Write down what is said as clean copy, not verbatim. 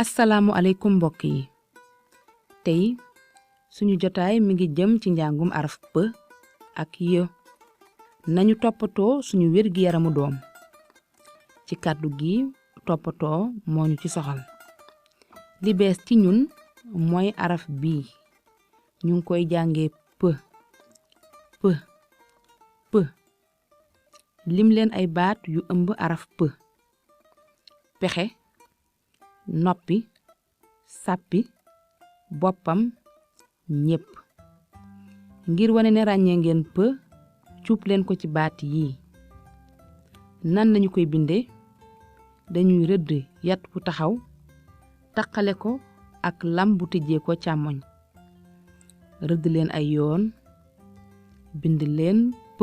Assalaamu aleykum mbokk yi tey suñu jotaay mi ngi jëm ci njàngum araf p ak y nañu toppatoo suñu wérgi yaramu doom ci kàddu gi toppatoo moo ñu ci soxal li bees ci ñun mooy araf bii ñu ngi koy jàngee p lim leen ay baat yu ëmb araf p pexe noppi sàppi boppam ñépp ngir wane ne ràññee ngeen p cuub leen ko ci baat yi nan lañu koy binde dañuy rëdd yat bu taxaw taqale ko ak lam bu tijjee ko càmmoñ rëdd leen ay yoon bind leen p